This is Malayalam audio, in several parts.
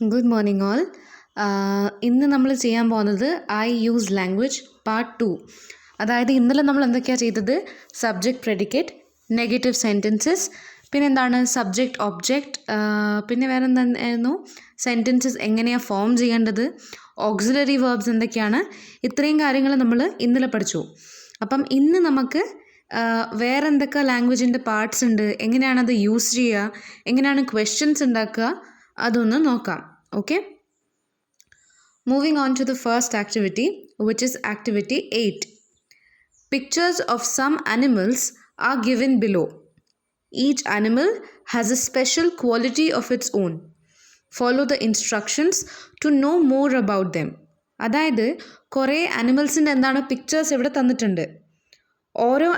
Good morning all. ഇന്ന് നമ്മൾ ചെയ്യാൻ പോകുന്നത് ഐ യൂസ് ലാംഗ്വേജ് പാർട്ട് 2. അതായത് ഇന്നലെ നമ്മൾ എന്തൊക്കെയാണ് ചെയ്തത്? സബ്ജക്റ്റ് പ്രെഡിക്കേറ്റ്, നെഗറ്റീവ് സെൻറ്റൻസസ്, പിന്നെ എന്താണ് സബ്ജക്റ്റ് ഒബ്ജക്റ്റ്, പിന്നെ വേറെ എന്തായിരുന്നു സെൻറ്റൻസസ് എങ്ങനെയാണ് ഫോം ചെയ്യേണ്ടത്, ഓക്സിലറി വേർബ്സ് എന്തൊക്കെയാണ്, ഇത്രയും കാര്യങ്ങൾ നമ്മൾ ഇന്നലെ പഠിച്ചു. അപ്പം ഇന്ന് നമുക്ക് വേറെ എന്തൊക്കെ ലാംഗ്വേജിൻ്റെ പാർട്സ് ഉണ്ട്, എങ്ങനെയാണത് യൂസ് ചെയ്യുക, എങ്ങനെയാണ് ക്വസ്റ്റ്യൻസ് ഉണ്ടാക്കുക, അതൊന്ന് നോക്കാം. Okay, moving on to the first activity, which is activity 8. Pictures of some animals are given below. Each animal has a special quality of its own. Follow the instructions to know more about them. അതായത് കുറേ അനിമൽസിൻ്റെ എന്താണ് പിക്ചേഴ്സ് ഇവിടെ തന്നിട്ടുണ്ട്. ഓരോ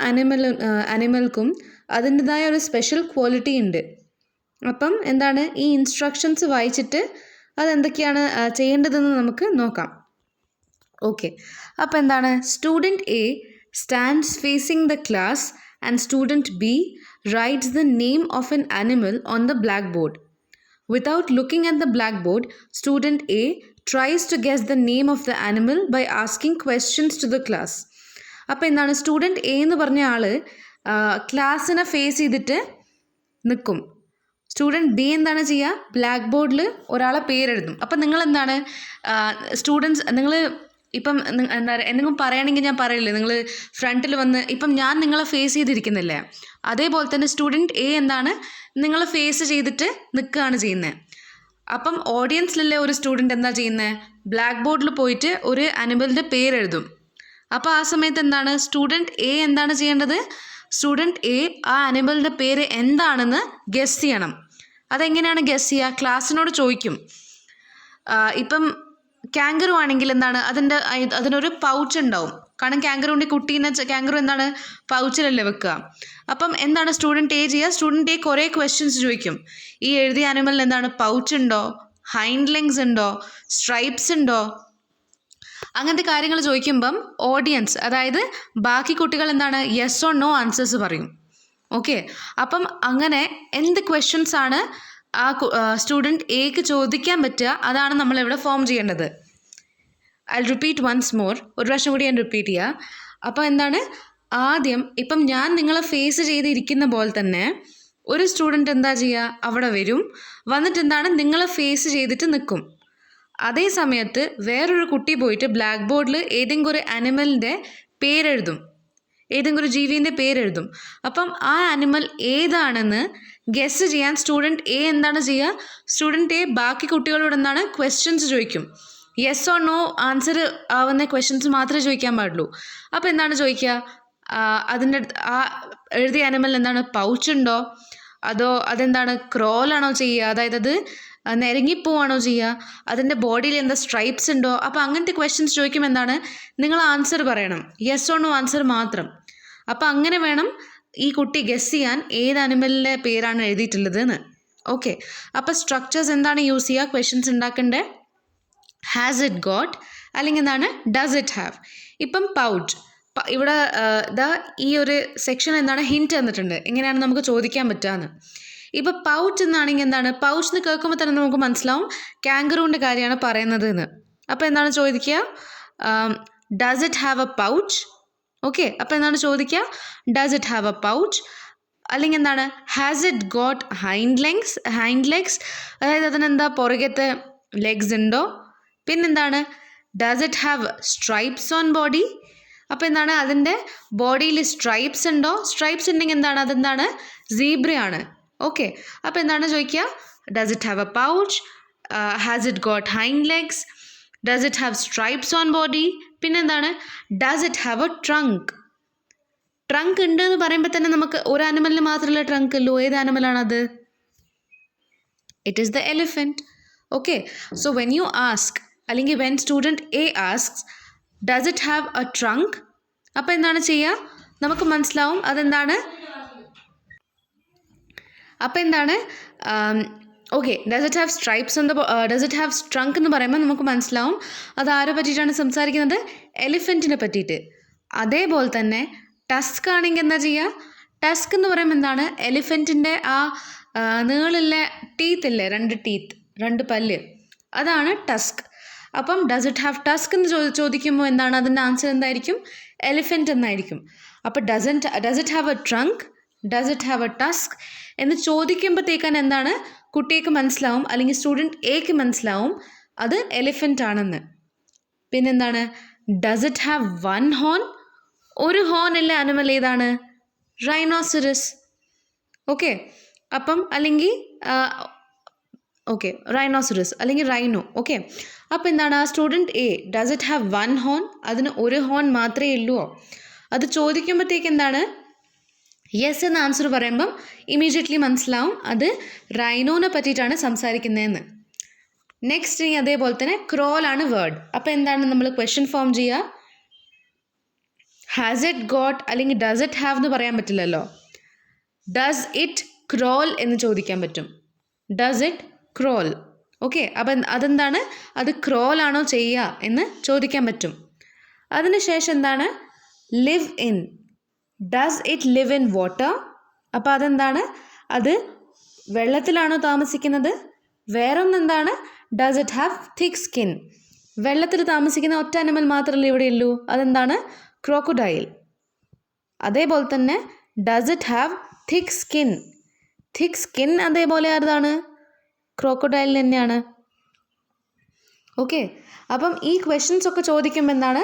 അനിമൽക്കും അതിൻ്റെതായ ഒരു സ്പെഷ്യൽ ക്വാളിറ്റി ഉണ്ട്. അപ്പം എന്താണ് ഈ ഇൻസ്ട്രക്ഷൻസ് വായിച്ചിട്ട് അതെന്തൊക്കെയാണ് ചെയ്യേണ്ടതെന്ന് നമുക്ക് നോക്കാം. ഓക്കെ, അപ്പോൾ എന്താണ് student A stands phasing the class and student B rights the name of N animal on the black board. Without looking at the black board, student A tries to guess the name of the animal by asking questions to the class. അപ്പോൾ എന്താണ് സ്റ്റുഡൻറ്റ് എ എന്ന് പറഞ്ഞ ആൾ ക്ലാസ്സിനെ ഫേസ് ചെയ്തിട്ട് നിൽക്കും. സ്റ്റുഡൻറ്റ് ബി എന്താണ് ചെയ്യുക? ബ്ലാക്ക് ബോർഡിൽ ഒരാളെ പേരെഴുതും. അപ്പം നിങ്ങൾ എന്താണ് സ്റ്റുഡൻസ്, നിങ്ങൾ ഇപ്പം എന്താ എന്തെങ്കിലും പറയുകയാണെങ്കിൽ ഞാൻ പറയില്ലേ, നിങ്ങൾ ഫ്രണ്ടിൽ വന്ന് ഇപ്പം ഞാൻ നിങ്ങളെ ഫേസ് ചെയ്തിരിക്കുന്നില്ലേ, അതേപോലെ തന്നെ സ്റ്റുഡൻറ്റ് എ എന്താണ് നിങ്ങളെ ഫേസ് ചെയ്തിട്ട് നിൽക്കുകയാണ് ചെയ്യുന്നത്. അപ്പം ഓഡിയൻസിലുള്ള ഒരു സ്റ്റുഡൻറ്റ് എന്താ ചെയ്യുന്നത്? ബ്ലാക്ക് ബോർഡിൽ പോയിട്ട് ഒരു അനിമലിൻ്റെ പേരെഴുതും. അപ്പോൾ ആ സമയത്ത് എന്താണ് സ്റ്റുഡൻറ്റ് എ എന്താണ് ചെയ്യേണ്ടത്? സ്റ്റുഡൻറ്റ് എ ആ അനിമലിൻ്റെ പേര് എന്താണെന്ന് ഗസ് ചെയ്യണം. അതെങ്ങനെയാണ് ഗസ് ചെയ്യുക? ക്ലാസ്സിനോട് ചോദിക്കും. ഇപ്പം കാങ്കറു ആണെങ്കിൽ എന്താണ് അതിനൊരു പൗച്ച് ഉണ്ടാവും. കാരണം കാങ്കറുവിൻ്റെ കുട്ടീനെ കാങ്കറു എന്താണ് പൗച്ചിലല്ലേ വെക്കുക. അപ്പം എന്താണ് സ്റ്റുഡൻറ്റ് എ ചെയ്യുക? സ്റ്റുഡൻറ്റ് എ കുറേ ക്വസ്റ്റ്യൻസ് ചോദിക്കും. ഈ എഴുതിയ അനിമലിന് എന്താണ് പൗച്ച് ഉണ്ടോ, ഹൈൻഡ് ലെങ്സ് ഉണ്ടോ, സ്ട്രൈപ്സ് ഉണ്ടോ, അങ്ങനത്തെ കാര്യങ്ങൾ ചോദിക്കുമ്പം ഓഡിയൻസ്, അതായത് ബാക്കി കുട്ടികൾ എന്താണ് യെസ് ഓർ നോ ആൻസേഴ്സ് പറയും. ഓക്കെ, അപ്പം അങ്ങനെ എന്ത് ക്വസ്റ്റ്യൻസ് ആണ് ആ സ്റ്റുഡൻറ്റ് എക്ക് ചോദിക്കാൻ പറ്റുക, അതാണ് നമ്മളിവിടെ ഫോം ചെയ്യേണ്ടത്. ഐ റിപ്പീറ്റ് വൺസ് മോർ, ഒരു പ്രാവശ്യം കൂടി ഞാൻ റിപ്പീറ്റ് ചെയ്യാം. അപ്പോൾ എന്താണ് ആദ്യം ഇപ്പം ഞാൻ നിങ്ങളെ ഫേസ് ചെയ്തിരിക്കുന്ന പോലെ തന്നെ ഒരു സ്റ്റുഡൻറ്റ് എന്താ ചെയ്യുക? അവിടെ വരും, വന്നിട്ട് എന്താണ് നിങ്ങളെ ഫേസ് ചെയ്തിട്ട് നിൽക്കും. അതേ സമയത്ത് വേറൊരു കുട്ടി പോയിട്ട് ബ്ലാക്ക് ബോർഡിൽ ഏതെങ്കിലും ഒരു അനിമലിൻ്റെ പേരെഴുതും, ഏതെങ്കിലും ഒരു ജീവിൻ്റെ പേരെഴുതും. അപ്പം ആ അനിമൽ ഏതാണെന്ന് ഗസ് ചെയ്യാൻ സ്റ്റുഡൻറ്റ് എ എന്താണ് ചെയ്യുക? സ്റ്റുഡൻറ്റ് എ ബാക്കി കുട്ടികളോട് എന്താണ് ക്വസ്റ്റ്യൻസ് ചോദിക്കും. യെസ് ഓർ നോ ആൻസർ ആവുന്ന ക്വസ്റ്റ്യൻസ് മാത്രമേ ചോദിക്കാൻ പാടുള്ളൂ. അപ്പോൾ എന്താണ് ചോദിക്കുക? അതിൻ്റെ ആ എഴുതിയ അനിമൽ എന്താണ് പൗച്ച് ഉണ്ടോ, അതോ അതെന്താണ് ക്രോളാണോ ചെയ്യുക, അതായത് അത് നിരങ്ങിപ്പോവാണോ ചെയ്യുക, അതിൻ്റെ ബോഡിയിൽ എന്താ സ്ട്രൈപ്സ് ഉണ്ടോ. അപ്പോൾ അങ്ങനത്തെ ക്വസ്റ്റ്യൻസ് ചോദിക്കുമ്പോൾ എന്താണ് നിങ്ങൾ ആൻസർ പറയണം, യെസ് ഓർ നോ ആൻസർ മാത്രം. അപ്പോൾ അങ്ങനെ വേണം ഈ കുട്ടി ഗസ് ചെയ്യാൻ ഏത് അനിമലിൻ്റെ പേരാണ് എഴുതിയിട്ടുള്ളത് എന്ന്. ഓക്കെ, അപ്പോൾ സ്ട്രക്ചേഴ്സ് എന്താണ് യൂസ് ചെയ്യുക ക്വസ്റ്റ്യൻസ് ഉണ്ടാക്കേണ്ടത്? ഹാസ് ഇറ്റ് ഗോട്ട്, അല്ലെങ്കിൽ എന്താണ് ഡസ് ഇറ്റ് ഹാവ്. ഇപ്പം പൗച്ച്, ഇവിടെ ഈ ഒരു സെക്ഷൻ എന്താണ് ഹിൻറ്റ് തന്നിട്ടുണ്ട് എങ്ങനെയാണ് നമുക്ക് ചോദിക്കാൻ പറ്റുകയെന്ന്. ഇപ്പോൾ പൗച്ച് എന്നാണെങ്കിൽ എന്താണ് പൗച്ച് എന്ന് കേൾക്കുമ്പോൾ തന്നെ നമുക്ക് മനസ്സിലാവും കാങ്കറൂവിൻ്റെ കാര്യമാണ് പറയുന്നത് എന്ന്. അപ്പോൾ എന്താണ് ചോദിക്കുക? Does it have a pouch. Okay, അപ്പോൾ എന്താണ് ചോദിക്കുക? Does it have a pouch. അല്ലെങ്കിൽ എന്താണ് has it got hind legs, അതായത് അതിനെന്താ പുറകത്തെ ലെഗ്സ് ഉണ്ടോ. പിന്നെന്താണ് does it have stripes on body. അപ്പോൾ എന്താണ് അതിൻ്റെ ബോഡിയിൽ സ്ട്രൈപ്സ് ഉണ്ടോ. സ്ട്രൈപ്സ് ഉണ്ടെങ്കിൽ എന്താണ് അതെന്താണ് സീബ്രയാണ്. ഓക്കെ, അപ്പോൾ എന്താണ് ചോദിക്കുക? Does it have a pouch, has it got hind legs, does it have stripes on body. പിന്നെന്താണ് does it have a trunk. Trunk ഉണ്ട് എന്ന് പറയുമ്പോൾ തന്നെ നമുക്ക് ഒരു ആനിമലിന് മാത്രമല്ല ട്രങ്ക് ഉള്ളൂ. ഏത് ആനിമലാണത്? It is the elephant. Okay, so when you ask, അല്ലെങ്കിൽ when student A asks does it have a trunk, അപ്പോൾ എന്താണ് ചെയ്യുക? നമുക്ക് മനസ്സിലാവും അതെന്താണ്. അപ്പോൾ എന്താണ് okay, does it have stripes on the does it have trunk എന്ന് പറയുമ്പോൾ നമുക്ക് മനസ്സിലാവും അത് ആരെ പറ്റിയിട്ടാണ് സംസാരിക്കുന്നത്? എലിഫൻറ്റിനെ പറ്റിയിട്ട്. അതേപോലെ തന്നെ ടസ്ക് ആണെങ്കിൽ എന്താ ചെയ്യുക? ടസ്ക് എന്ന് പറയുമ്പോൾ എന്താണ് എലിഫൻറ്റിൻ്റെ ആ നീളിലെ ടീത്ത് ഇല്ലേ, രണ്ട് പല്ല്, അതാണ് ടസ്ക്. അപ്പം ഡസ് ഇറ്റ് ഹാവ് ടസ്ക് എന്ന് ചോദിക്കുമ്പോൾ എന്താണ് അതിൻ്റെ ആൻസർ എന്തായിരിക്കും? എലിഫൻറ്റ് എന്നായിരിക്കും. അപ്പോൾ does it have a trunk, does it have A Tusk എന്ന് ചോദിക്കുമ്പോഴത്തേക്കാൻ എന്താണ് കുട്ടിക്ക് മനസ്സിലാവും, അല്ലെങ്കിൽ സ്റ്റുഡൻറ്റ് എക്ക് മനസ്സിലാവും അത് എലിഫൻറ്റ് ആണെന്ന്. പിന്നെന്താണ് does it have one horn? ഒരു ഹോൺ ഉള്ള അനിമൽ ഏതാണ്? റൈനോസറസ്. ഓക്കെ, അപ്പം അല്ലെങ്കിൽ ഓക്കെ റൈനോസറസ് അല്ലെങ്കിൽ റൈനോ. ഓക്കെ, അപ്പോൾ എന്താണ് ആ student A does it have one horn, അതിന് ഒരു ഹോൺ മാത്രമേ ഉള്ളൂ. അത് ചോദിക്കുമ്പോഴത്തേക്ക് എന്താണ് യെസ് എന്ന ആൻസർ പറയുമ്പം ഇമീഡിയറ്റ്ലി മനസ്സിലാവും അത് റൈനോനെ പറ്റിയിട്ടാണ് സംസാരിക്കുന്നതെന്ന്. നെക്സ്റ്റ് അതേപോലെ തന്നെ ക്രോളാണ് വേർഡ്. അപ്പോൾ എന്താണ് നമ്മൾ ക്വസ്റ്റ്യൻ ഫോം ചെയ്യുക? ഹാസ് ഇറ്റ് ഗോട്ട് അല്ലെങ്കിൽ ഡസ് ഇറ്റ് ഹാവ് എന്ന് പറയാൻ പറ്റില്ലല്ലോ. ഡസ് ഇറ്റ് ക്രോൾ എന്ന് ചോദിക്കാൻ പറ്റും. Does it crawl. ഓക്കെ, അപ്പം അതെന്താണ് അത് ക്രോൾ ആണോ ചെയ്യുക എന്ന് ചോദിക്കാൻ പറ്റും. അതിനുശേഷം എന്താണ് live in. Does it live in water? അപ്പോൾ അതെന്താണ് അത് വെള്ളത്തിലാണോ താമസിക്കുന്നത്? വേറൊന്നെന്താണ് does it have thick skin? വെള്ളത്തിൽ താമസിക്കുന്ന ഒറ്റ അനിമൽ മാത്രമല്ലേ ഇവിടെ ഉള്ളൂ, അതെന്താണ് ക്രോക്കഡൈൽ. അതേപോലെ തന്നെ does it have thick skin? Thick skin അതേപോലെ ആരതാണ് ക്രോക്കഡൈൽ തന്നെയാണ്. ഓക്കെ, അപ്പം ഈ ക്വസ്റ്റ്യൻസ് ഒക്കെ ചോദിക്കുമ്പോൾ എന്താണ്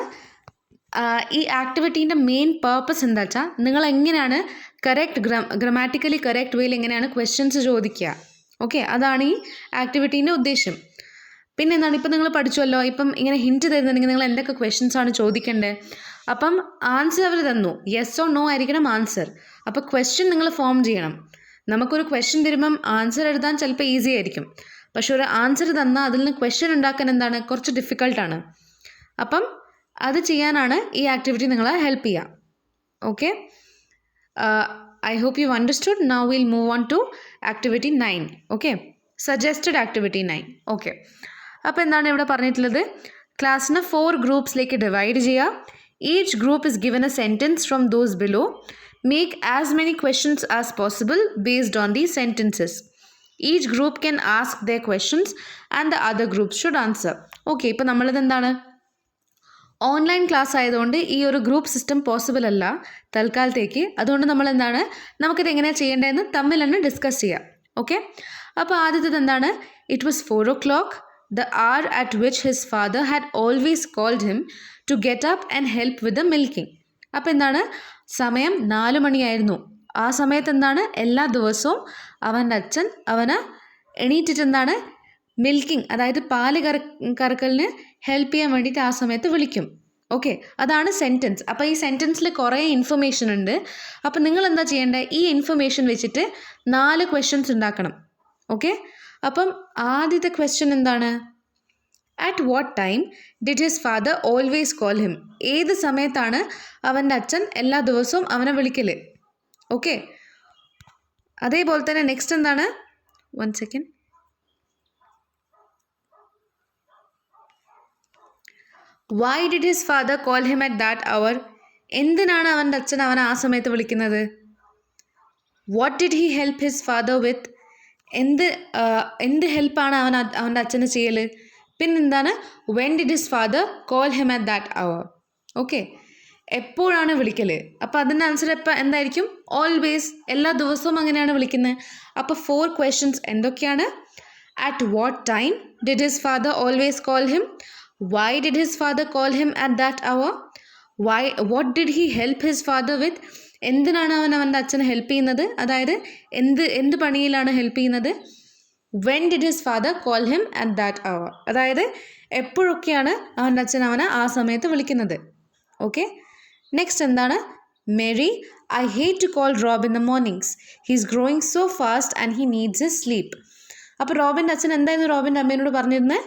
ഈ ആക്ടിവിറ്റീൻ്റെ മെയിൻ പേർപ്പസ് എന്താ വെച്ചാൽ നിങ്ങൾ എങ്ങനെയാണ് കറക്റ്റ് ഗ്രമാറ്റിക്കലി കറക്റ്റ് വേയിൽ എങ്ങനെയാണ് ക്വസ്റ്റ്യൻസ് ചോദിക്കുക. ഓക്കെ, അതാണ് ഈ ആക്ടിവിറ്റീൻ്റെ ഉദ്ദേശം. പിന്നെ എന്താണ് ഇപ്പം നിങ്ങൾ പഠിച്ചുവല്ലോ, ഇപ്പം ഇങ്ങനെ ഹിൻറ്റ് തരുന്നുണ്ടെങ്കിൽ നിങ്ങൾ എന്തൊക്കെ ക്വസ്റ്റ്യൻസ് ആണ് ചോദിക്കേണ്ടത്. അപ്പം ആൻസർ അവർ തന്നു, യെസ് ഓർ നോ ആയിരിക്കണം ആൻസർ. അപ്പോൾ ക്വസ്റ്റ്യൻ നിങ്ങൾ ഫോം ചെയ്യണം. നമുക്കൊരു ക്വസ്റ്റ്യൻ തരുമ്പം ആൻസർ എഴുതാൻ ചിലപ്പോൾ ഈസി ആയിരിക്കും, പക്ഷെ ഒരു ആൻസർ തന്നാൽ അതിൽ നിന്ന് ക്വസ്റ്റ്യൻ ഉണ്ടാക്കാൻ എന്താണ് കുറച്ച് ഡിഫിക്കൾട്ടാണ്. അപ്പം അത് ചെയ്യാനാണ് ഈ ആക്ടിവിറ്റി നിങ്ങളെ ഹെൽപ്പ് ചെയ്യുക. Okay, I hope you understood. Now will move on to activity 9. Okay, suggested activity 9. Okay, അപ്പോൾ എന്താണ് ഇവിടെ പറഞ്ഞിട്ടുള്ളത്? ക്ലാസ്സിനെ 4 ഗ്രൂപ്പ്സിലേക്ക് ഡിവൈഡ് ചെയ്യുക. Each group is given a sentence from those below. Make as many questions as possible based on these sentences. Each group can ask their questions and the other groups should answer. Okay, ഇപ്പോൾ നമ്മളിത് എന്താണ് ഓൺലൈൻ ക്ലാസ് ആയതുകൊണ്ട് ഈ ഒരു ഗ്രൂപ്പ് സിസ്റ്റം പോസിബിൾ അല്ല തൽക്കാലത്തേക്ക്. അതുകൊണ്ട് നമ്മൾ എന്താണ് നമുക്കിത് എങ്ങനെയാണ് ചെയ്യേണ്ടതെന്ന് തമ്മിൽ തന്നെ ഡിസ്കസ് ചെയ്യാം. ഓക്കെ, അപ്പോൾ ആദ്യത്തേത് എന്താണ്? It was 4 o'clock, the hour at which his father had always called him to get up and help with the milking. അപ്പോൾ എന്താണ് സമയം 4 മണിയായിരുന്നു. ആ സമയത്ത് എന്താണ് എല്ലാ ദിവസവും അവൻ്റെ അച്ഛൻ അവന് എണീറ്റിട്ട് എന്താണ് മിൽക്കിംഗ്, അതായത് പാല് കറക്കലിന് ഹെൽപ്പ് ചെയ്യാൻ വേണ്ടിയിട്ട് ആ സമയത്ത് വിളിക്കും. ഓക്കെ, അതാണ് സെൻറ്റൻസ്. അപ്പോൾ ഈ സെൻറ്റൻസിൽ കുറേ ഇൻഫർമേഷൻ ഉണ്ട്. അപ്പോൾ നിങ്ങൾ എന്താ ചെയ്യേണ്ടത്? ഈ ഇൻഫർമേഷൻ വെച്ചിട്ട് 4 ക്വസ്റ്റ്യൻസ് ഉണ്ടാക്കണം. ഓക്കെ, അപ്പം ആദ്യത്തെ ക്വസ്റ്റ്യൻ എന്താണ്? At what time did his father always call him? ഏത് സമയത്താണ് അവൻ്റെ അച്ഛൻ എല്ലാ ദിവസവും അവനെ വിളിക്കൽ? ഓക്കെ, അതേപോലെ തന്നെ നെക്സ്റ്റ് എന്താണ്? 1 second. Why did his father call him at that hour? എന്തിനാണ് അവൻ്റെ അച്ഛൻ അവനെ ആ സമയത്ത് വിളിക്കുന്നത്? What did he help his father with? എന്ത് ഹെൽപ്പാണ് അവൻ്റെ അച്ഛന് ചെയ്യൽ? പിന്നെന്താണ്? When did his father call him at that hour? Okay, എപ്പോഴാണ് വിളിക്കൽ? അപ്പോൾ അതിൻ്റെ ആൻസർ എന്തായിരിക്കും? ഓൾവേസ്, എല്ലാ ദിവസവും അങ്ങനെയാണ് വിളിക്കുന്നത്. അപ്പോൾ 4 ക്വസ്റ്റ്യൻസ് എന്തൊക്കെയാണ്? At what time did his father always call him? Why did his father call him at that hour? What did he help his father with? എന്തിനാണ് അവൻ്റെ അച്ഛനെ ഹെൽപ്പ് ചെയ്യുന്നത്? അതായത് എന്ത് പണിയിലാണ് ഹെൽപ്പ് ചെയ്യുന്നത്? When did his father call him at that hour? അതായത് എപ്പോഴൊക്കെയാണ് അവൻ്റെ അച്ഛൻ അവനെ ആ സമയത്ത് വിളിക്കുന്നത്. ഓക്കെ, നെക്സ്റ്റ് എന്താണ്? Mary, I hate to call Rob in the mornings. He's growing so fast and he needs his sleep. അപ്പോൾ റോബിൻ്റെ അച്ഛൻ എന്തായിരുന്നു റോബിൻ്റെ അമ്മേനോട് പറഞ്ഞിരുന്നത്?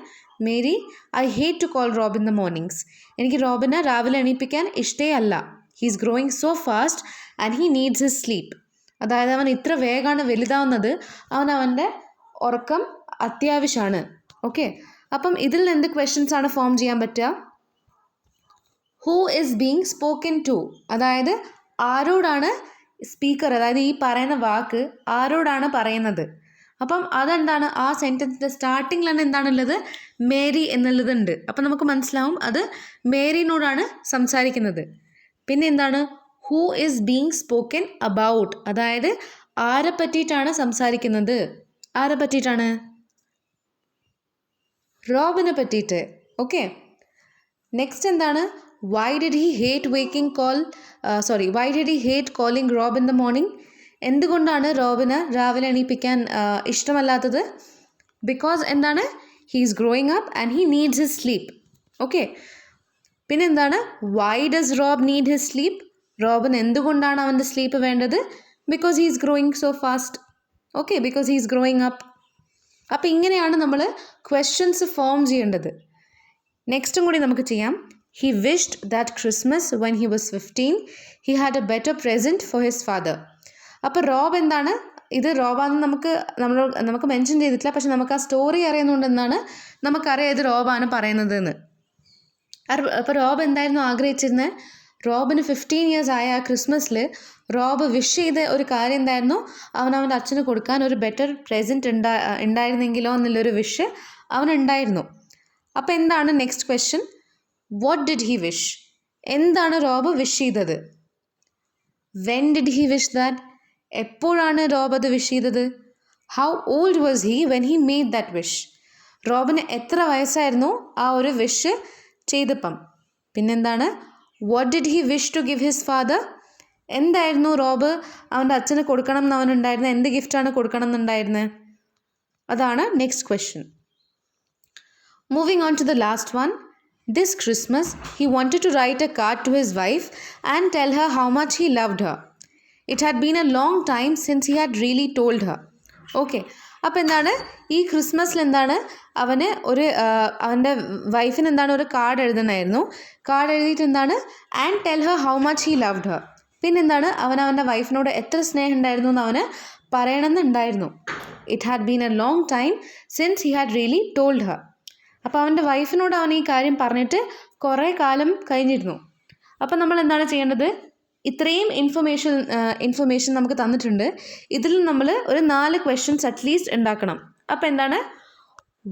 Mary, I hate to call Rob in the mornings. എനിക്ക് റോബിനെ രാവിലെ എണീപ്പിക്കാൻ ഇഷ്ടേ അല്ല. He's growing so fast and he needs his sleep. അതായത് അവൻ ഇത്ര വേഗമാണ് വലുതാവുന്നത്, അവൻ്റെ ഉറക്കം അത്യാവശ്യമാണ്. ഓക്കെ, അപ്പം ഇതിൽ നിന്ന് എന്ത് ക്വസ്റ്റ്യൻസ് ആണ് ഫോം ചെയ്യാൻ പറ്റുക? Who is being spoken to? അതായത് ആരോടാണ് സ്പീക്കർ, അതായത് ഈ പറയുന്ന വാക്ക് ആരോടാണ് പറയുന്നത്? അപ്പം അതെന്താണ്, ആ സെൻറ്റൻസിൻ്റെ സ്റ്റാർട്ടിങ്ങിൽ തന്നെ എന്താണുള്ളത്, മേരി എന്നുള്ളതുണ്ട്. അപ്പം നമുക്ക് മനസ്സിലാവും അത് മേരിനോടാണ് സംസാരിക്കുന്നത്. പിന്നെ എന്താണ്, who is being spoken about, അതായത് ആരെ പറ്റിയിട്ടാണ് സംസാരിക്കുന്നത്, ആരെ പറ്റിയിട്ടാണ്, റോബിനെ പറ്റിയിട്ട്. ഓക്കെ, നെക്സ്റ്റ് എന്താണ്, why did he hate why did he hate calling Rob in the morning, എന്തുകൊണ്ടാണ് റോബിന് രാവിലെ എണീപ്പിക്കാൻ ഇഷ്ടമല്ലാത്തത്, ബിക്കോസ് എന്താണ്, he is growing up and he needs his sleep. Okay, പിന്നെ എന്താണ്, why does Rob need his sleep, റോബിന് എന്തുകൊണ്ടാണ് അവൻ്റെ സ്ലീപ്പ് വേണ്ടത്, because he is growing so fast. Okay, because he is growing up. അപ്പോൾ ഇങ്ങനെയാണ് നമ്മൾ ക്വസ്റ്റ്യൻസ് ഫോം ചെയ്യേണ്ടത്. നെക്സ്റ്റും കൂടി നമുക്ക് ചെയ്യാം. He wished that Christmas when he was 15 he had A better present for his father. അപ്പോൾ റോബ് എന്താണ്, ഇത് റോബാന്ന് നമുക്ക് മെൻഷൻ ചെയ്തിട്ടില്ല, പക്ഷെ നമുക്ക് ആ സ്റ്റോറി അറിയുന്നതുകൊണ്ട് എന്താണ് നമുക്കറിയാം ഇത് റോബാണ് പറയുന്നത് എന്ന്. അപ്പോൾ റോബ് എന്തായിരുന്നു ആഗ്രഹിച്ചിരുന്നത്, റോബിന് 15 ഇയേഴ്സ് ആയ ആ ക്രിസ്മസിൽ റോബ് വിഷ് ചെയ്ത ഒരു കാര്യം എന്തായിരുന്നു, അവൻ്റെ അച്ഛന് കൊടുക്കാൻ ഒരു ബെറ്റർ പ്രസൻറ്റ് ഉണ്ടായിരുന്നെങ്കിലോ എന്നുള്ളൊരു വിഷ് അവനുണ്ടായിരുന്നു. അപ്പോൾ എന്താണ് next question, what did he wish, എന്താണ് റോബ് വിഷ് ചെയ്തത്, when did he wish that, എപ്പോഴാണ് റോബ് അത് വിഷ് ചെയ്തത്, how old was he when he made that wish, റോബിന് എത്ര വയസ്സായിരുന്നു ആ ഒരു വിഷ് ചെയ്തപ്പം. പിന്നെന്താണ്, what did he wish to give his father, എന്തായിരുന്നു റോബ് അവൻ്റെ അച്ഛന് കൊടുക്കണം എന്ന് അവനുണ്ടായിരുന്നത്, എന്ത് ഗിഫ്റ്റാണ് കൊടുക്കണം എന്നുണ്ടായിരുന്നത്, അതാണ് next question. Moving on to the last one. This Christmas, he wanted to write a card to his wife and tell her how much he loved her. It had been a long time since he had really told her. Okay, അപ്പോൾ എന്താണ് ഈ ക്രിസ്മസിൽ എന്താണ് അവൻ്റെ വൈഫിന് എന്താണ് ഒരു കാർഡ് എഴുതണമായിരുന്നു. കാർഡ് എഴുതിയിട്ട് എന്താണ്, and tell her how much he loved her, പിന്നെന്താണ് അവൻ്റെ വൈഫിനോട് എത്ര സ്നേഹം ഉണ്ടായിരുന്നു എന്ന് അവന് പറയണമെന്നുണ്ടായിരുന്നു. It had been a long time since he had really told her. അപ്പോൾ അവൻ്റെ വൈഫിനോട് അവൻ ഈ കാര്യം പറഞ്ഞിട്ട് കുറേ കാലം കഴിഞ്ഞിരുന്നു. അപ്പോൾ നമ്മൾ എന്താണ് ചെയ്യേണ്ടത്, ഇത്രയും ഇൻഫർമേഷൻ നമുക്ക് തന്നിട്ടുണ്ട്, ഇതിൽ നമ്മൾ ഒരു 4 ക്വസ്റ്റ്യൻസ് അറ്റ്ലീസ്റ്റ് ഉണ്ടാക്കണം. അപ്പോൾ എന്താണ്,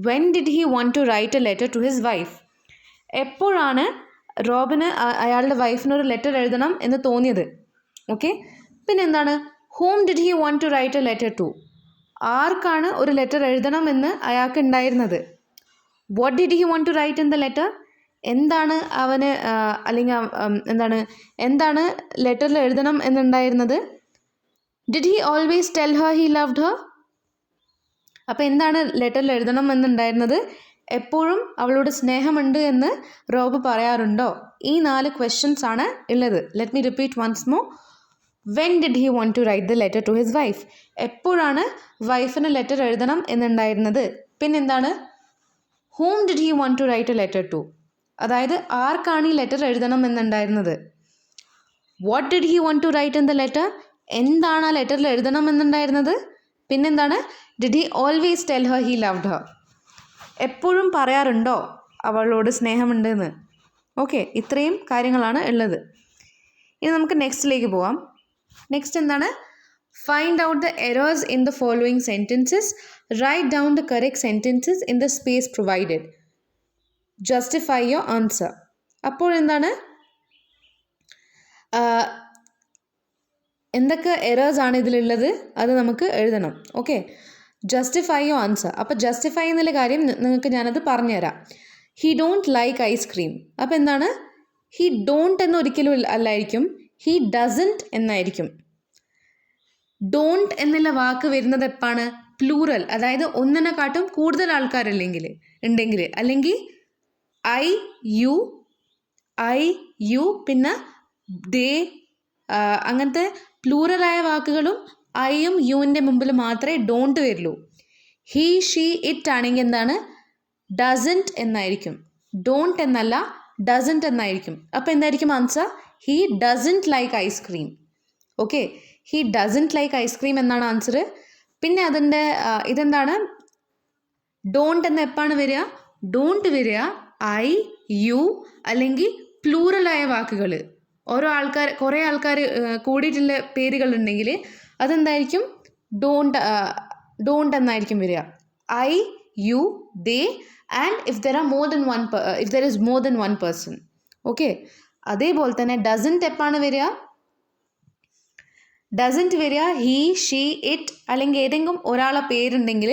when did he want to write a letter to his wife, എപ്പോഴാണ് റോബിന് അയാളുടെ വൈഫിനൊരു ലെറ്റർ എഴുതണം എന്ന് തോന്നിയത്. ഓക്കെ, പിന്നെ എന്താണ്, whom did he want to write a letter to, ആർക്കാണ് ഒരു ലെറ്റർ എഴുതണം എന്ന് അയാൾക്ക് ഉണ്ടായിരുന്നത്. What did he want to write in the letter, എന്താണ് അവന് അല്ലെങ്കിൽ എന്താണ് ലെറ്ററിൽ എഴുതണം എന്നുണ്ടായിരുന്നത്. Did he always tell her he loved her, അപ്പോൾ എന്താണ് ലെറ്ററിൽ എഴുതണം എന്നുണ്ടായിരുന്നത്, എപ്പോഴും അവളോട് സ്നേഹമുണ്ട് എന്ന് റോബ് പറയാറുണ്ടോ. ഈ 4 ക്വസ്റ്റ്യൻസ് ആണ് ഉള്ളത്. Let me repeat once more. When did he want to write the letter to his wife, എപ്പോഴാണ് വൈഫിന് ലെറ്റർ എഴുതണം എന്നുണ്ടായിരുന്നത്. പിന്നെന്താണ്, whom did he want to write a letter to, അതായത് ആർക്കാണ് ഈ ലെറ്റർ എഴുതണം എന്നുണ്ടായിരുന്നത്. What did he want to write in the letter, എന്താണ് ആ ലെറ്ററിൽ എഴുതണം എന്നുണ്ടായിരുന്നത്. പിന്നെന്താണ്, did he always tell her he loved her, എപ്പോഴും പറയാറുണ്ടോ അവളോട് സ്നേഹമുണ്ടെന്ന്. ഓക്കെ, ഇത്രയും കാര്യങ്ങളാണ് ഉള്ളത്. ഇനി നമുക്ക് നെക്സ്റ്റിലേക്ക് പോവാം. നെക്സ്റ്റ് എന്താണ്, find out the errors in the following sentences, write down the correct sentences in the space provided, justify your answer. അപ്പോൾ എന്താണ്, എന്തൊക്കെ എറേഴ്സ് ആണ് ഇതിലുള്ളത് അത് നമുക്ക് എഴുതണം. Okay, justify your answer. അപ്പോൾ ജസ്റ്റിഫൈ എന്നുള്ള കാര്യം നിങ്ങൾക്ക് ഞാനത് പറഞ്ഞുതരാം. ഹി ഡോണ്ട് ലൈക്ക് ഐസ്ക്രീം, അപ്പോൾ എന്താണ്, ഹി ഡോണ്ട് എന്ന് ഒരിക്കലും അല്ലായിരിക്കും, ഹി ഡസൻറ്റ് എന്നായിരിക്കും. ഡോണ്ട് എന്നുള്ള വാക്ക് വരുന്നത് എപ്പാണ്, പ്ലൂറൽ, അതായത് ഒന്നിനെക്കാട്ടും കൂടുതൽ ആൾക്കാരുണ്ടെങ്കിൽ അല്ലെങ്കിൽ ഐ യു പിന്നെ ദേ അങ്ങനത്തെ പ്ലൂറലായ വാക്കുകളും ഐയും യുവിൻ്റെ മുമ്പിൽ മാത്രമേ ഡോണ്ട് വരുള്ളൂ. ഹീ ഷീ ഇറ്റ് ആണെങ്കിൽ എന്താണ്, ഡസൻറ്റ് എന്നായിരിക്കും, ഡോണ്ട് എന്നല്ല ഡസൻറ്റ് എന്നായിരിക്കും. അപ്പോൾ എന്തായിരിക്കും answer, he doesn't like ice cream. Okay, he doesn't like ice cream എന്നാണ് ആൻസർ. പിന്നെ അതിൻ്റെ ഇതെന്താണ്, ഡോണ്ട് എന്ന് എപ്പാണ് വരിക, ഡോണ്ട് വരിക ഐ യു അല്ലെങ്കിൽ പ്ലൂറലായ വാക്കുകൾ, കുറേ ആൾക്കാർ കൂടിയിട്ടുള്ള പേരുകളുണ്ടെങ്കിൽ അതെന്തായിരിക്കും, ഡോണ്ട് ഡോണ്ട് എന്നായിരിക്കും വരിക. I, you, they and if there is more than one person. Okay, അതേപോലെ തന്നെ ഡസൻറ്റ് എപ്പാണ് വരിക? ഡസൻറ്റ് വരിക ഹീ, ഷീ, ഇറ്റ് അല്ലെങ്കിൽ ഏതെങ്കിലും ഒരാളെ പേരുണ്ടെങ്കിൽ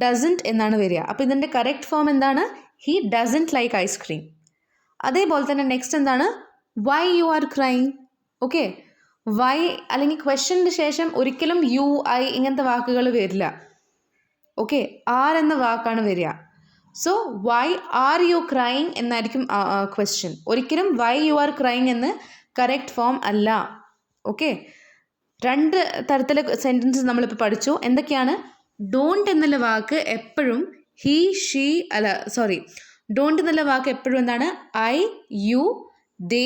ഡസൻറ്റ് എന്നാണ് വരിക. അപ്പോൾ ഇതിൻ്റെ കറക്റ്റ് ഫോം എന്താണ്? He doesn't like ice cream. അതേപോലെ തന്നെ നെക്സ്റ്റ് എന്താണ്? Why you are crying. Okay, why അല്ലെങ്കിൽ ക്വസ്റ്റ്യന് ശേഷം ഒരിക്കലും യു, ഐ ഇങ്ങനത്തെ വാക്കുകൾ വരില്ല. ഓക്കെ, ആർ എന്ന വാക്കാണ് വരിക. So why are you crying എന്നായിരിക്കും ക്വസ്റ്റ്യൻ. ഒരിക്കലും വൈ യു ആർ ക്രൈങ് എന്ന് കറക്റ്റ് ഫോം അല്ല. ഓക്കെ, രണ്ട് തരത്തിലെ സെൻറ്റൻസസ് നമ്മളിപ്പോൾ പഠിച്ചു. എന്തൊക്കെയാണ്? ഡോണ്ട് എന്നുള്ള വാക്ക് എപ്പോഴും ഹീ, ഷീ ഡോണ്ട് എന്നുള്ള വാക്ക് എപ്പോഴും എന്താണ്? ഐ, യു, ദേ,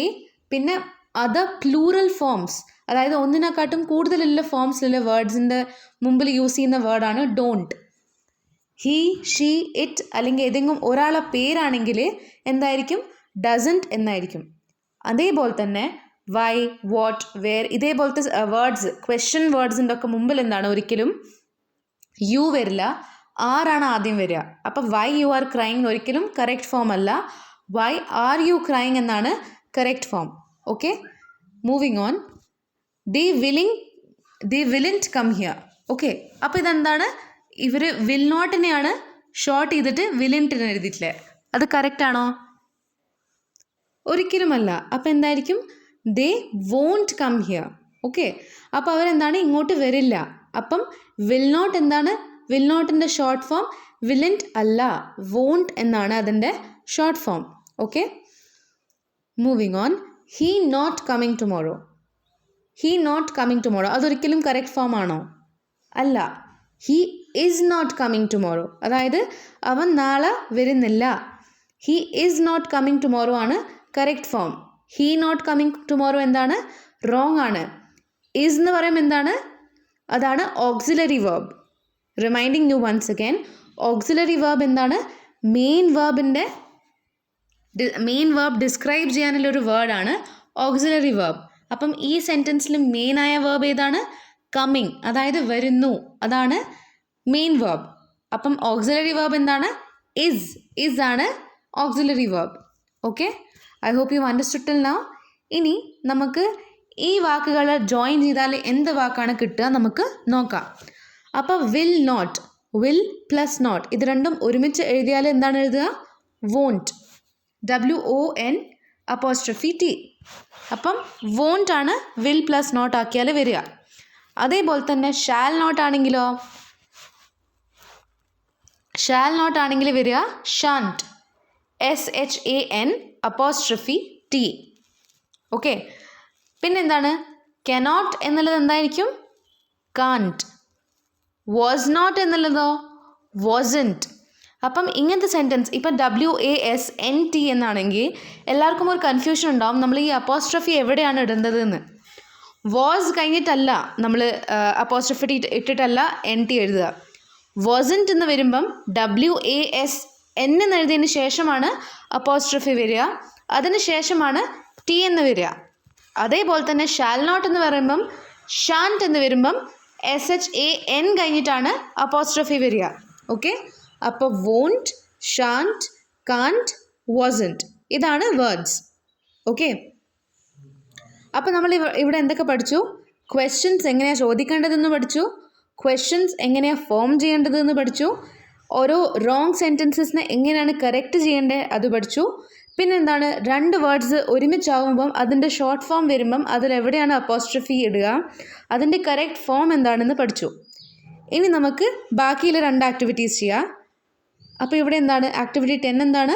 പിന്നെ അതർ പ്ലൂറൽ ഫോംസ്, അതായത് ഒന്നിനെക്കാട്ടും കൂടുതലുള്ള ഫോംസിലുള്ള വേർഡ്സിൻ്റെ മുമ്പിൽ യൂസ് ചെയ്യുന്ന വേർഡാണ് ഡോണ്ട്. ഹീ, ഷീ, ഇറ്റ് അല്ലെങ്കിൽ ഏതെങ്കിലും ഒരാളെ പേരാണെങ്കിൽ എന്തായിരിക്കും? ഡസൻറ്റ് എന്നായിരിക്കും. അതേപോലെ തന്നെ വൈ, വാട്ട്, വെയർ ഇതേപോലത്തെ വേർഡ്സ്, ക്വസ്റ്റ്യൻ വേർഡ്സിൻ്റെ ഒക്കെ മുമ്പിൽ എന്താണ്? ഒരിക്കലും യു വരില്ല, ആറാണ് ആദ്യം വരിക. അപ്പം വൈ യു ആർ ക്രൈങ് ഒരിക്കലും കറക്റ്റ് ഫോം അല്ല. വൈ ആർ യു ക്രൈങ് എന്നാണ് correct form. Okay, moving on. They willn't come here. Okay, അപ്പോൾ ഇതെന്താണ്? ഇവർ വിൽ നോട്ടിനെയാണ് ഷോർട്ട് ചെയ്തിട്ട് വില്ലിൻറ്റിന് എഴുതിയിട്ടില്ലേ? അത് കറക്റ്റ് ആണോ? ഒരിക്കലുമല്ല. അപ്പം എന്തായിരിക്കും? They won't come here. Okay, അപ്പോൾ അവരെന്താണ്? ഇങ്ങോട്ട് വരില്ല. അപ്പം വിൽ നോട്ട് എന്താണ്? വിൽ നോട്ടിൻ്റെ ഷോർട്ട് ഫോം വില്ലിൻറ്റ് അല്ല, വോണ്ട് എന്നാണ് അതിൻ്റെ short form. Okay, moving on. He not coming tomorrow. He not coming tomorrow അതൊരിക്കലും കറക്റ്റ് ഫോം ആണോ? അല്ല. He is not coming tomorrow, അതായത് അവൻ നാളെ വരുന്നില്ല. He is not coming tomorrow ആണ് correct form. He not coming tomorrow എന്താണ്? റോങ് ആണ്. ഈസ് എന്ന് പറയുമ്പോൾ എന്താണ്? അതാണ് auxiliary verb. Reminding you once again, auxiliary verb എന്താണ്? മെയിൻ വേർബ് ഡിസ്ക്രൈബ് ചെയ്യാനുള്ളൊരു വേർഡാണ് ഓക്സിലറി വേർബ്. അപ്പം ഈ സെൻറ്റൻസിൽ മെയിനായ വേർബ് ഏതാണ്? കമ്മിങ്, അതായത് വരുന്നു, അതാണ് മെയിൻ വേർബ്. അപ്പം ഓക്സിലറി വേർബ് എന്താണ്? ഇസ് ആണ് auxiliary verb. Okay, I hope you understood till now. ഇനി നമുക്ക് ഈ വാക്കുകൾ ജോയിൻ ചെയ്താൽ എന്ത് വാക്കാണ് കിട്ടുക നമുക്ക് നോക്കാം. അപ്പോൾ will not, will plus not ഇത് രണ്ടും ഒരുമിച്ച് എഴുതിയാൽ എന്താണ് എഴുതുക? Won't, WONT. അപ്പം വോണ്ട് ആണ് വിൽ പ്ലസ് നോട്ട് ആക്കിയാൽ വരിക. അതേപോലെ തന്നെ ഷാൽ നോട്ട് ആണെങ്കിലോ? ഷാൽ നോട്ട് ആണെങ്കിൽ വരിക ഷാൻറ്റ്, SHANT. ഓക്കെ, പിന്നെന്താണ്? കനോട്ട് എന്നുള്ളത് എന്തായിരിക്കും? കാൻറ്റ്. വാസ് നോട്ട് എന്നുള്ളതോ? വാസൻറ്റ്. അപ്പം ഇങ്ങനത്തെ സെൻറ്റൻസ് ഇപ്പം WASNT എന്നാണെങ്കിൽ എല്ലാവർക്കും ഒരു കൺഫ്യൂഷൻ ഉണ്ടാവും, നമ്മൾ ഈ അപ്പോസ്ട്രഫി എവിടെയാണ് ഇടേണ്ടത് എന്ന്. വാസ് കഴിഞ്ഞിട്ടല്ല നമ്മൾ അപ്പോസ്ട്രഫി ഇട്ടിട്ടല്ല NT എഴുതുക. വാസൻറ്റ് എന്ന് വരുമ്പം WASN എന്ന് എഴുതിയതിന് ശേഷമാണ് അപ്പോസ്ട്രഫി വരിക, അതിന് ശേഷമാണ് T എന്ന് വരിക. അതേപോലെ തന്നെ ഷാൽ നോട്ട് എന്ന് പറയുമ്പം ഷാൻറ്റ് എന്ന് വരുമ്പം SHAN കഴിഞ്ഞിട്ടാണ് അപ്പോസ്ട്രഫി വരിക. ഓക്കെ, അപ്പോൾ വോണ്ട്, ഷാൻറ്റ്, കാൻറ്റ്, വാസൻറ്റ് ഇതാണ് വേർഡ്സ്. ഓക്കെ, അപ്പോൾ നമ്മൾ ഇവിടെ എന്തൊക്കെ പഠിച്ചു? ക്വസ്റ്റ്യൻസ് എങ്ങനെയാണ് ചോദിക്കേണ്ടതെന്ന് പഠിച്ചു, ക്വസ്റ്റ്യൻസ് എങ്ങനെയാണ് ഫോം ചെയ്യേണ്ടതെന്ന് പഠിച്ചു, ഓരോ റോങ് സെൻറ്റൻസസിനെ എങ്ങനെയാണ് കറക്റ്റ് ചെയ്യേണ്ടത് അത് പഠിച്ചു. പിന്നെന്താണ്? രണ്ട് വേർഡ്സ് ഒരുമിച്ചാവുമ്പം അതിൻ്റെ ഷോർട്ട് ഫോം വരുമ്പം അതിലെവിടെയാണ് അപ്പോസ്ട്രഫി ഇടുക, അതിൻ്റെ കറക്റ്റ് ഫോം എന്താണെന്ന് പഠിച്ചു. ഇനി നമുക്ക് ബാക്കിയുള്ള 2 ആക്ടിവിറ്റീസ് ചെയ്യാം. അപ്പോൾ ഇവിടെ എന്താണ്? ആക്ടിവിറ്റി 10 എന്താണ്?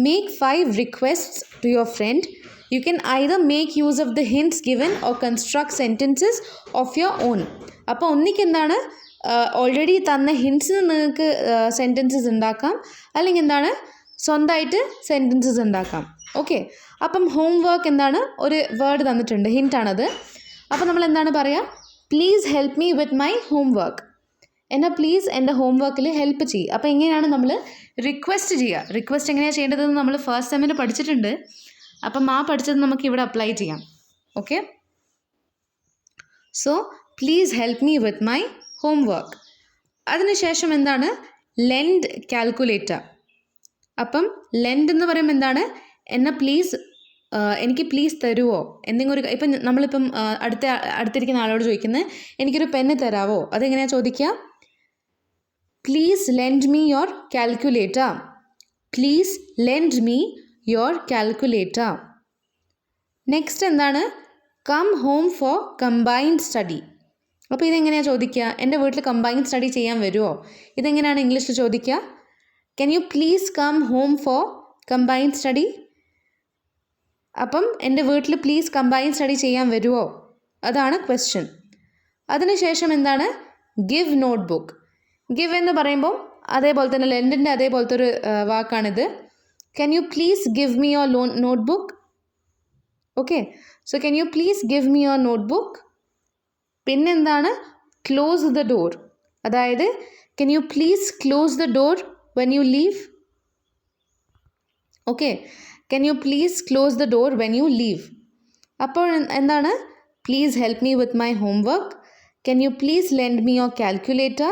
Make 5 requests to your friend. You can either make use of the hints given or construct sentences of your own. അപ്പോൾ ഒന്നിക്ക് എന്താണ്? ഓൾറെഡി തന്ന ഹിൻറ്റ്സിന് നിങ്ങൾക്ക് സെൻറ്റൻസസ് ഉണ്ടാക്കാം, അല്ലെങ്കിൽ എന്താണ് സ്വന്തമായിട്ട് സെൻറ്റൻസസ് ഉണ്ടാക്കാം. ഓക്കെ, അപ്പം ഹോം വർക്ക് എന്താണ്? ഒരു വേർഡ് തന്നിട്ടുണ്ട്, ഹിൻറ്റാണത്. അപ്പോൾ നമ്മൾ എന്താണ് പറയുക? Please help me with my home work. എന്നെ പ്ലീസ് എൻ്റെ ഹോം വർക്കിൽ ഹെൽപ്പ് ചെയ്യും. അപ്പോൾ എങ്ങനെയാണ് നമ്മൾ റിക്വസ്റ്റ് ചെയ്യുക? റിക്വസ്റ്റ് എങ്ങനെയാണ് ചെയ്യേണ്ടതെന്ന് നമ്മൾ ഫസ്റ്റ് സെമ്മിൽ പഠിച്ചിട്ടുണ്ട്. അപ്പം ആ പഠിച്ചത് നമുക്ക് ഇവിടെ അപ്ലൈ ചെയ്യാം. Okay. So, please help me with my homework. അതിനുശേഷം എന്താണ് ലെൻഡ് കാൽക്കുലേറ്റർ. അപ്പം ലെൻഡ് എന്ന് പറയുമ്പോൾ എന്താണ് എനിക്ക് പ്ലീസ് തരുമോ എന്തെങ്കിലും ഒരു ഇപ്പം നമ്മളിപ്പം അടുത്തിരിക്കുന്ന ആളോട് ചോദിക്കുന്നത് എനിക്കൊരു പെന്ന് തരാമോ, അതെങ്ങനെയാണ് ചോദിക്കുക? Please lend me your calculator. Please lend me your calculator. Next എന്താണ് come home for combined study. അപ്പോൾ ഇതെങ്ങനെയാണ് ചോദിക്കുക? എൻ്റെ വീട്ടിൽ കമ്പൈൻഡ് സ്റ്റഡി ചെയ്യാൻ വരുമോ? ഇതെങ്ങനെയാണ് ഇംഗ്ലീഷിൽ ചോദിക്കുക? Can you please come home for combined study. അപ്പം എൻ്റെ വീട്ടിൽ പ്ലീസ് കമ്പൈൻഡ് സ്റ്റഡി ചെയ്യാൻ വരുമോ, അതാണ് ക്വസ്റ്റ്യൻ. അതിനുശേഷം എന്താണ് ഗിവ് നോട്ട് ബുക്ക്. ഗിവ് എന്ന് പറയുമ്പോൾ അതേപോലെ തന്നെ ലെൻഡിൻ്റെ അതേപോലത്തെ ഒരു വാക്കാണിത്. Can you please give me your notebook. Okay, so can you please give me your notebook. പിന്നെന്താണ് ക്ലോസ് ദ ഡോർ. അതായത് can you please close the door when you leave. Okay, can you please close the door when you leave. അപ്പോൾ എന്താണ് please help me with my homework. Can you please lend me your calculator.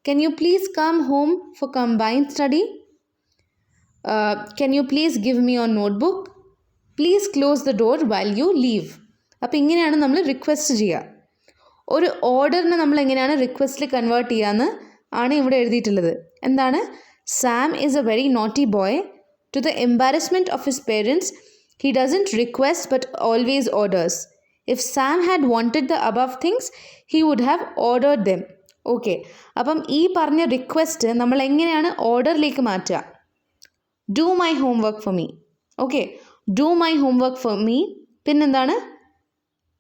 Can you please come home for combined study. Can you please give me your note book. Please close the door while U leave. അപ്പോൾ ഇങ്ങനെയാണ് നമ്മൾ റിക്വസ്റ്റ് ചെയ്യുക. ഒരു ഓർഡറിനെ നമ്മൾ എങ്ങനെയാണ് റിക്വസ്റ്റിൽ കൺവേർട്ട് ചെയ്യാമെന്ന് ആണ് ഇവിടെ എഴുതിയിട്ടുള്ളത്. എന്താണ് Sam is a very naughty boy. To the embarrassment of his parents he doesn't request but always orders. If Sam had wanted the above things he would have ordered them. Okay, അപ്പം ഈ പറഞ്ഞ റിക്വസ്റ്റ് നമ്മൾ എങ്ങനെയാണ് ഓർഡറിലേക്ക് മാറ്റുക? Do my homework for me. Okay, do my homework for me. പിന്നെന്താണ്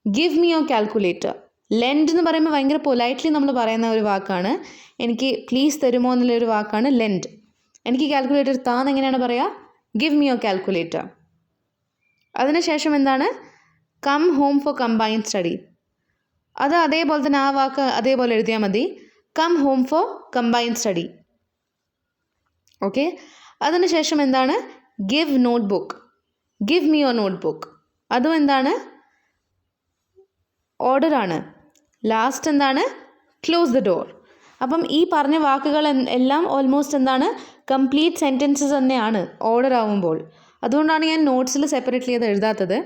give me your calculator. Lend എന്ന് പറയുമ്പോൾ ഭയങ്കര പൊലൈറ്റ്ലി നമ്മൾ പറയുന്ന ഒരു വാക്കാണ്. എനിക്ക് പ്ലീസ് തരുമോ എന്നുള്ളൊരു വാക്കാണ് ലെൻഡ്. എനിക്ക് കാൽക്കുലേറ്റർ താന്ന് എങ്ങനെയാണ് പറയുക? Give me your calculator. അതിനുശേഷം എന്താണ് come home for combined study. അത് അതേപോലെ തന്നെ ആ വാക്ക് അതേപോലെ എഴുതിയാൽ മതി. Come home for combined study. Okay, അതിനുശേഷം എന്താണ് give notebook. Give me your notebook. അതും എന്താണ് ഓർഡറാണ്. ലാസ്റ്റ് എന്താണ് ക്ലോസ് ദ ഡോർ. അപ്പം ഈ പറഞ്ഞ വാക്കുകൾ എല്ലാം ഓൾമോസ്റ്റ് എന്താണ് കംപ്ലീറ്റ് സെൻറ്റൻസസ് തന്നെയാണ് ഓർഡർ ആവുമ്പോൾ. അതുകൊണ്ടാണ് ഞാൻ നോട്ട്സിൽ സെപ്പറേറ്റ്ലി അത് എഴുതാത്തത്.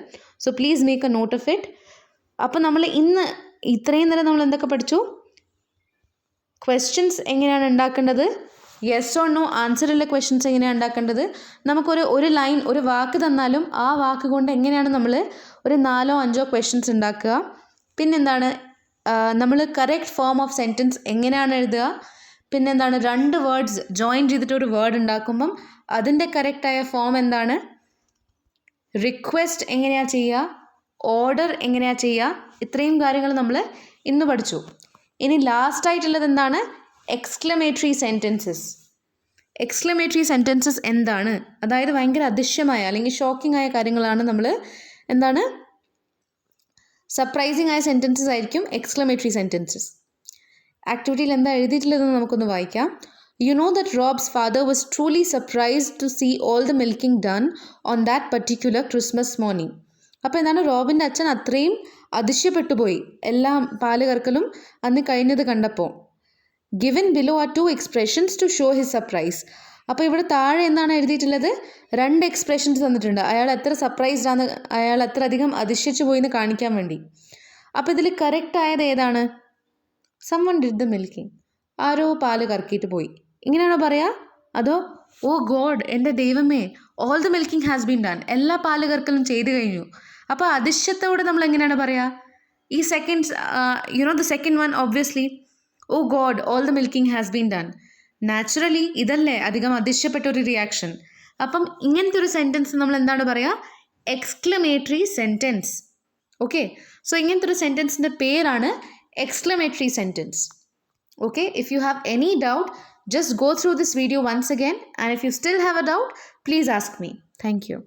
So please make a note of it. അപ്പം നമ്മൾ ഇന്ന് ഇത്രയും നേരം നമ്മൾ എന്തൊക്കെ പഠിച്ചു? ക്വസ്റ്റ്യൻസ് എങ്ങനെയാണ് ഉണ്ടാക്കേണ്ടത്, യെസ് ഓർ നോ ആൻസറുള്ള ക്വസ്റ്റ്യൻസ് എങ്ങനെയാണ് ഉണ്ടാക്കേണ്ടത്. ഒരു ലൈൻ ഒരു വാക്ക് തന്നാലും ആ വാക്ക് കൊണ്ട് എങ്ങനെയാണ് നമ്മൾ ഒരു 4-5 ക്വസ്റ്റ്യൻസ് ഉണ്ടാക്കുക. പിന്നെന്താണ് നമ്മൾ കറക്റ്റ് ഫോം ഓഫ് സെൻറ്റൻസ് എങ്ങനെയാണ് എഴുതുക. പിന്നെന്താണ് 2 വേർഡ്സ് ജോയിൻ ചെയ്തിട്ട് ഒരു വേർഡ് ഉണ്ടാക്കുമ്പം അതിൻ്റെ കറക്റ്റായ ഫോം എന്താണ്, റിക്വസ്റ്റ് എങ്ങനെയാണ് ചെയ്യുക, ഓർഡർ എങ്ങനെയാണ് ചെയ്യുക. ഇത്രയും കാര്യങ്ങൾ നമ്മൾ ഇന്ന് പഠിച്ചു. ഇനി ലാസ്റ്റ് ആയിട്ടുള്ളത് എന്താണ് എക്സ്ക്ലമേറ്ററി സെൻറ്റൻസസ്. എക്സ്ക്ലമേറ്ററി സെൻറ്റൻസസ് എന്താണ്? അതായത് ഭയങ്കര അതിശയമായ അല്ലെങ്കിൽ ഷോക്കിംഗ് ആയ കാര്യങ്ങളാണ് നമ്മൾ എന്താണ് സർപ്രൈസിങ് ആയ സെൻറ്റൻസസ് ആയിരിക്കും എക്സ്ക്ലമേറ്ററി സെൻറ്റൻസസ്. ആക്ടിവിറ്റിയിൽ എന്താ എഴുതിയിട്ടുള്ളതെന്ന് നമുക്കൊന്ന് വായിക്കാം. You know that Rob's father was truly surprised to see all the milking done on that particular Christmas morning. അപ്പോൾ എന്താണ് റോബിൻ്റെ അച്ഛൻ അത്രയും അതിശയപ്പെട്ടു പോയി എല്ലാ പാല് കറക്കലും അന്ന് കഴിഞ്ഞത് കണ്ടപ്പോൾ. Given below are 2 expressions to show his surprise. അപ്പോൾ ഇവിടെ താഴെ എന്താണ് എഴുതിയിട്ടുള്ളത്? 2 എക്സ്പ്രഷൻസ് തന്നിട്ടുണ്ട്. അയാൾ എത്ര സർപ്രൈസ്ഡ് ആണ്, അയാൾ എത്ര അധികം അതിശയിച്ചു പോയി എന്ന് കാണിക്കാൻ വേണ്ടി. അപ്പോൾ ഇതിൽ കറക്റ്റ് ആയത് ഏതാണ്? someone did the milking. ആരോ പാല് കറക്കിയിട്ട് പോയി, ഇങ്ങനെയാണോ പറയാ? അതോ ഓ ഗോഡ് എൻ്റെ ദൈവമേ all the milking has been done, എല്ലാ പാല് കറക്കലും ചെയ്തു കഴിഞ്ഞു. അപ്പോൾ അതിശയത്തോടെ നമ്മൾ എങ്ങനെയാണ് പറയുക? ഈ seconds the second one obviously oh God all the milking has been done. Naturally ഇതല്ലേ അധികം അതിശയപ്പെട്ട ഒരു റിയാക്ഷൻ. അപ്പം ഇങ്ങനത്തെ ഒരു സെൻറ്റൻസ് നമ്മൾ എന്താണ് പറയുക? Exclamatory sentence. ഓക്കെ, സോ ഇങ്ങനത്തെ ഒരു സെൻറ്റൻസിൻ്റെ പേരാണ് exclamatory sentence. Okay, if you have any doubt, just go through this video once again, and if you still have a doubt, please ask me. Thank you.